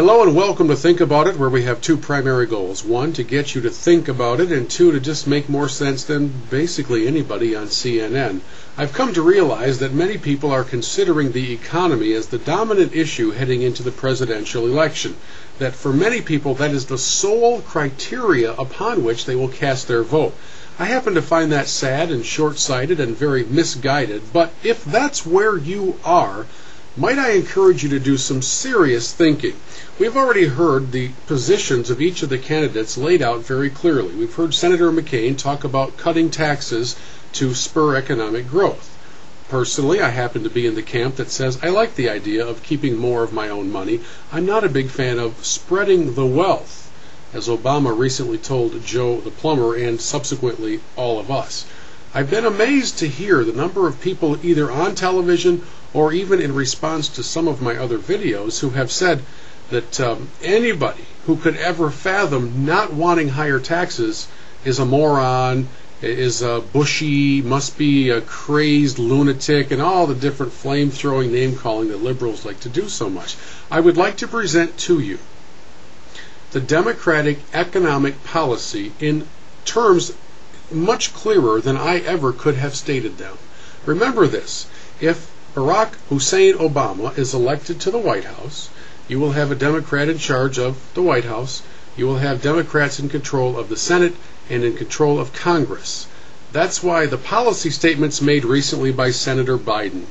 Hello and welcome to Think About It, where we have two primary goals. One, to get you to think about it, and two, to just make more sense than basically anybody on CNN. I've come to realize that many people are considering the economy as the dominant issue heading into the presidential election. That for many people, that is the sole criteria upon which they will cast their vote. I happen to find that sad and short-sighted and very misguided, but if that's where you are, might I encourage you to do some serious thinking. We've already heard the positions of each of the candidates laid out very clearly. We've heard Senator McCain talk about cutting taxes to spur economic growth. Personally, I happen to be in the camp that says I like the idea of keeping more of my own money. I'm not a big fan of spreading the wealth, as Obama recently told Joe the plumber and subsequently all of us. I've been amazed to hear the number of people either on television or even in response to some of my other videos who have said that anybody who could ever fathom not wanting higher taxes is a moron, is a bushy, must be a crazed lunatic, and all the different flame-throwing name-calling that liberals like to do so much. I would like to present to you the Democratic economic policy in terms much clearer than I ever could have stated them. Remember this: if Barack Hussein Obama is elected to the White House, you will have a Democrat in charge of the White House. You will have Democrats in control of the Senate and in control of Congress. That's why the policy statements made recently by Senator Biden,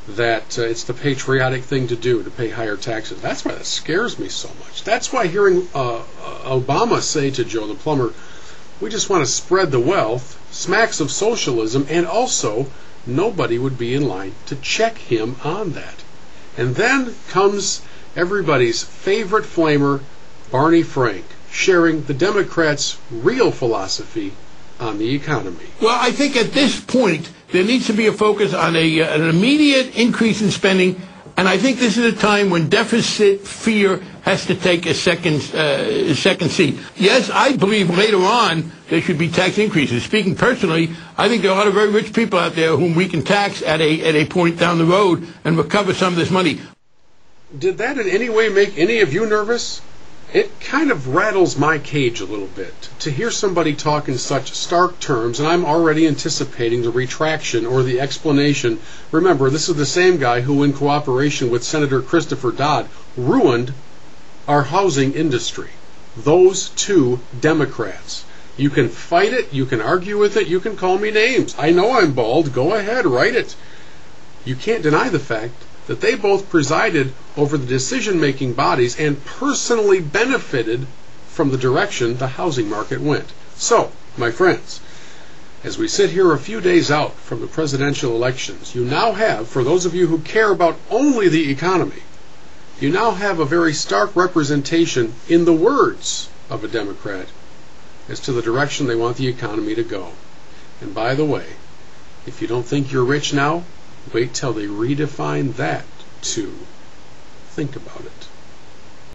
that it's the patriotic thing to do, to pay higher taxes. That's why that scares me so much. That's why hearing Obama say to Joe the plumber, we just want to spread the wealth, smacks of socialism, and also nobody would be in line to check him on that. And then comes everybody's favorite flamer, Barney Frank, sharing the Democrats' real philosophy on the economy. Well, I think at this point there needs to be a focus on an immediate increase in spending, and I think this is a time when deficit fear has to take a second seat. Yes, I believe later on there should be tax increases. Speaking personally, I think there are a lot of very rich people out there whom we can tax at a point down the road and recover some of this money. Did that in any way make any of you nervous? It kind of rattles my cage a little bit to hear somebody talk in such stark terms, and I'm already anticipating the retraction or the explanation. Remember, this is the same guy who, in cooperation with Senator Christopher Dodd, ruined our housing industry. Those two Democrats. You can fight it, you can argue with it, you can call me names. I know I'm bald. Go ahead, write it. You can't deny the fact that they both presided over the decision-making bodies and personally benefited from the direction the housing market went. So, my friends, as we sit here a few days out from the presidential elections, you now have, for those of you who care about only the economy, you now have a very stark representation in the words of a Democrat as to the direction they want the economy to go. And by the way, if you don't think you're rich now, wait till they redefine that too. Think about it.